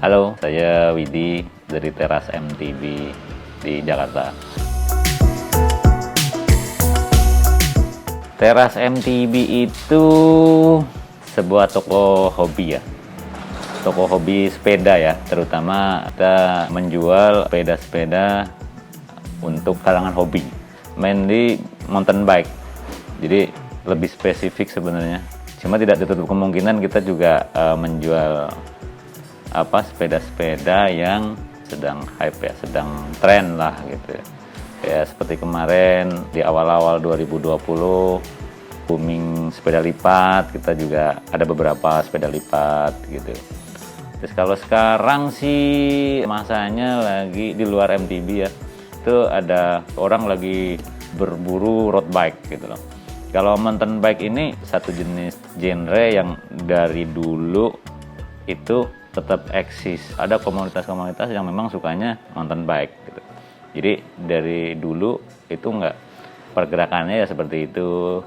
Halo, saya Widi dari Teras MTB di Jakarta. Teras MTB itu sebuah toko hobi ya. Toko hobi sepeda ya, terutama kita menjual sepeda-sepeda untuk kalangan hobi. Mainly mountain bike. Jadi lebih spesifik sebenarnya. Cuma tidak ditutup kemungkinan kita juga menjual sepeda-sepeda yang sedang hype ya, sedang tren lah gitu ya. Ya seperti kemarin di awal-awal 2020 booming sepeda lipat, kita juga ada beberapa sepeda lipat gitu. Terus kalau sekarang sih masanya lagi di luar MTB ya, itu ada orang lagi berburu road bike gitu loh. Kalau mountain bike ini satu jenis genre yang dari dulu itu tetap eksis. Ada komunitas-komunitas yang memang sukanya mountain bike gitu. Jadi dari dulu itu enggak, pergerakannya ya seperti itu.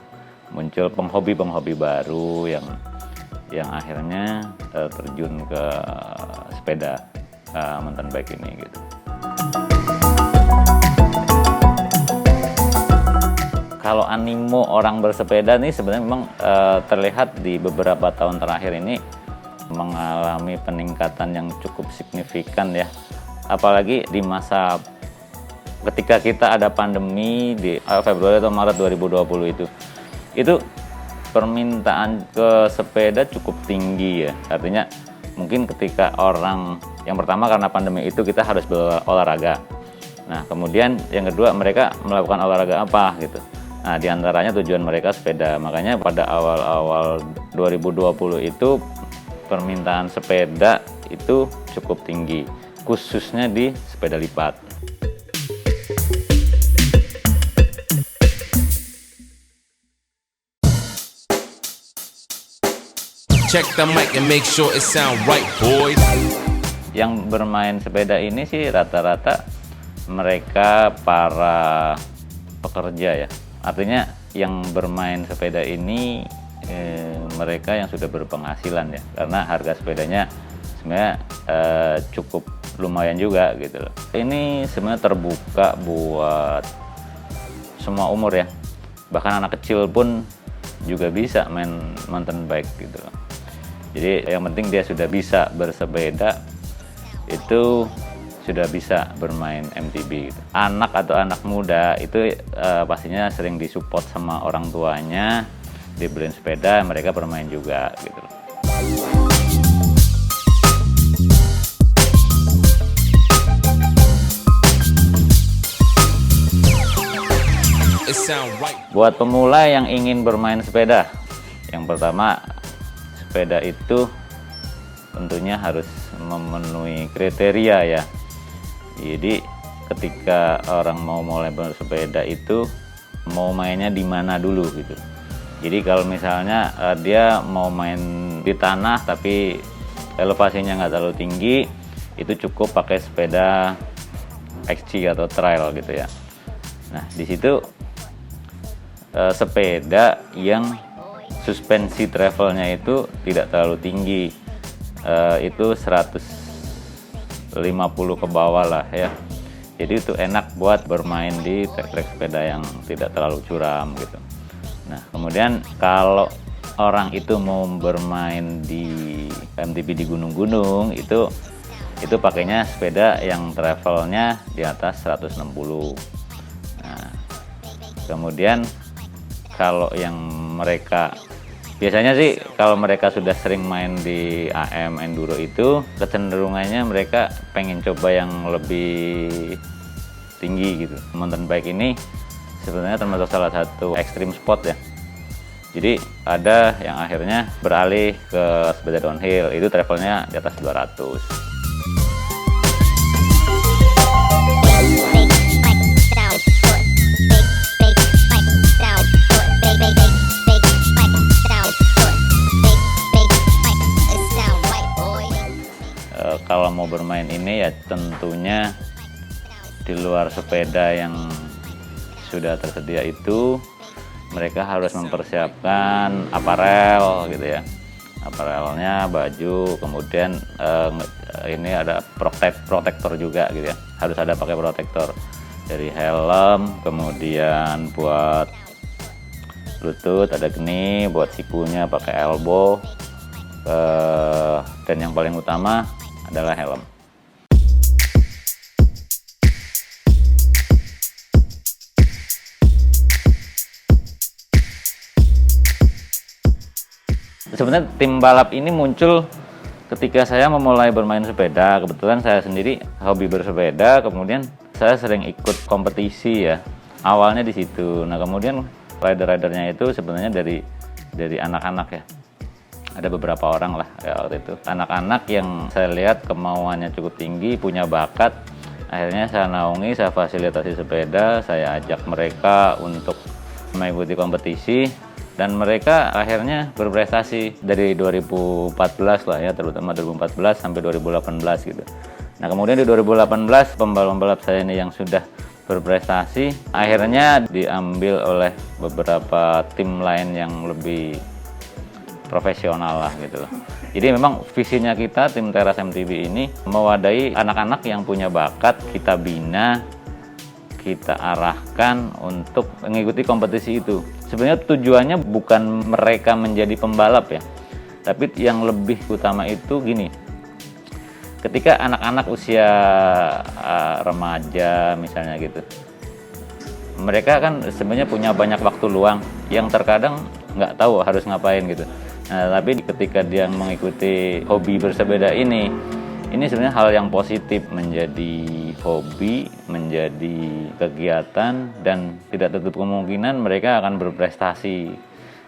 Muncul penghobi baru yang akhirnya terjun ke sepeda mountain bike ini gitu. Kalau animo orang bersepeda nih sebenarnya memang terlihat di beberapa tahun terakhir ini mengalami peningkatan yang cukup signifikan ya. Apalagi di masa ketika kita ada pandemi di Februari atau Maret 2020 itu permintaan ke sepeda cukup tinggi ya. Artinya mungkin ketika orang yang pertama karena pandemi itu kita harus berolahraga. Nah, kemudian yang kedua mereka melakukan olahraga apa gitu. Nah, diantaranya tujuan mereka sepeda. Makanya pada awal-awal 2020 itu permintaan sepeda itu cukup tinggi, khususnya di sepeda lipat. Check the mic and make sure it sound right, boys. Yang bermain sepeda ini sih rata-rata mereka para pekerja ya. Artinya yang bermain sepeda ini mereka yang sudah berpenghasilan ya, karena harga sepedanya sebenarnya cukup lumayan juga gitu loh. Ini sebenarnya terbuka buat semua umur ya, bahkan anak kecil pun juga bisa main mountain bike gitu loh. Jadi yang penting dia sudah bisa bersepeda, itu sudah bisa bermain MTB gitu. Anak atau anak muda itu pastinya sering disupport sama orang tuanya, dibeliin sepeda, mereka bermain juga gitu. Buat pemula yang ingin bermain sepeda, yang pertama sepeda itu tentunya harus memenuhi kriteria ya. Jadi ketika orang mau mulai bersepeda itu mau mainnya di mana dulu gitu. Jadi kalau misalnya dia mau main di tanah tapi elevasinya nggak terlalu tinggi, itu cukup pakai sepeda XC atau trail gitu ya. Nah di situ sepeda yang suspensi travelnya itu tidak terlalu tinggi, itu 150 ke bawah lah ya. Jadi itu enak buat bermain di trek-trek sepeda yang tidak terlalu curam gitu. Nah kemudian kalau orang itu mau bermain di MTB di gunung-gunung itu pakainya sepeda yang travelnya di atas 160. Nah kemudian kalau yang mereka biasanya sih kalau mereka sudah sering main di AM enduro itu kecenderungannya mereka pengen coba yang lebih tinggi gitu. Mountain bike ini sebenarnya termasuk salah satu extreme sport ya. Jadi ada yang akhirnya beralih ke sepeda downhill, itu travelnya di atas 200. Kalau mau bermain ini ya tentunya di luar sepeda yang sudah tersedia itu mereka harus mempersiapkan aparel gitu ya. Apparelnya, baju, kemudian ini ada protektor juga gitu ya, harus ada pakai protektor dari helm, kemudian buat lutut ada gini, buat sikunya pakai elbow, dan yang paling utama adalah helm. Sebenarnya tim balap ini muncul ketika saya memulai bermain sepeda. Kebetulan saya sendiri hobi bersepeda, kemudian saya sering ikut kompetisi ya. Awalnya di situ. Nah, kemudian rider-ridernya itu sebenarnya dari anak-anak ya. Ada beberapa orang lah ya waktu itu. Anak-anak yang saya lihat kemauannya cukup tinggi, punya bakat. Akhirnya saya naungi, saya fasilitasi sepeda, saya ajak mereka untuk mengikuti kompetisi. Dan mereka akhirnya berprestasi dari 2014 lah ya, terutama 2014 sampai 2018 gitu. Nah, kemudian di 2018 pembalap-pembalap saya ini yang sudah berprestasi akhirnya diambil oleh beberapa tim lain yang lebih profesional lah gitu loh. Jadi memang visinya kita tim Teras MTB ini mewadahi anak-anak yang punya bakat, kita bina, kita arahkan untuk mengikuti kompetisi itu. Sebenarnya tujuannya bukan mereka menjadi pembalap ya, tapi yang lebih utama itu gini, ketika anak-anak usia remaja misalnya gitu, mereka kan sebenarnya punya banyak waktu luang yang terkadang nggak tahu harus ngapain gitu. Nah, tapi ketika dia mengikuti hobi bersepeda ini sebenarnya hal yang positif, menjadi hobi, menjadi kegiatan, dan tidak tertutup kemungkinan mereka akan berprestasi.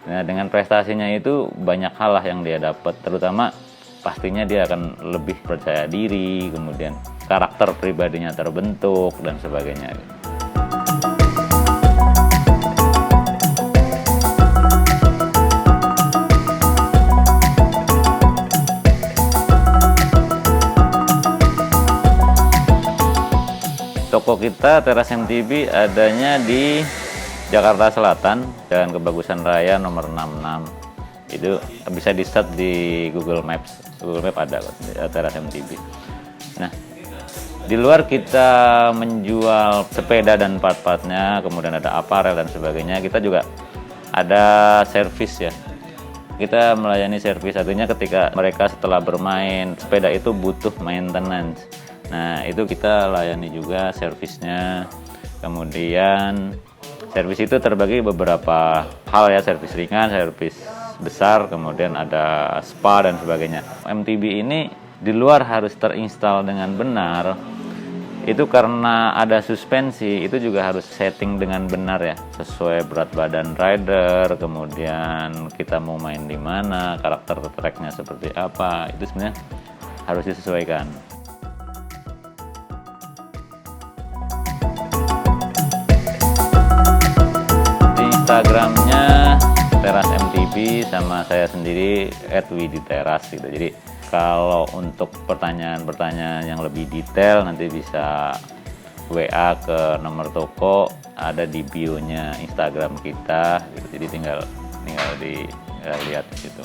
Nah, dengan prestasinya itu banyak hal lah yang dia dapat, terutama pastinya dia akan lebih percaya diri, kemudian karakter pribadinya terbentuk, dan sebagainya. Toko kita Teras MTB adanya di Jakarta Selatan, Jalan Kebagusan Raya nomor 66. Itu bisa di-search di Google Maps. Google Maps ada Teras MTB. Nah, di luar kita menjual sepeda dan part-partnya, kemudian ada apparel dan sebagainya. Kita juga ada servis ya. Kita melayani servis, artinya ketika mereka setelah bermain sepeda itu butuh maintenance. Nah, itu kita layani juga servisnya. Kemudian servis itu terbagi beberapa hal ya, servis ringan, servis besar, kemudian ada spa dan sebagainya. MTB ini di luar harus terinstall dengan benar. Itu karena ada suspensi, itu juga harus setting dengan benar ya, sesuai berat badan rider, kemudian kita mau main di mana, karakter tracknya seperti apa, itu sebenarnya harus disesuaikan. Instagramnya Teras MTB sama saya sendiri @widiteras gitu. Jadi kalau untuk pertanyaan-pertanyaan yang lebih detail nanti bisa WA ke nomor toko, ada di bio-nya Instagram kita gitu. Jadi tinggal dilihat di situ.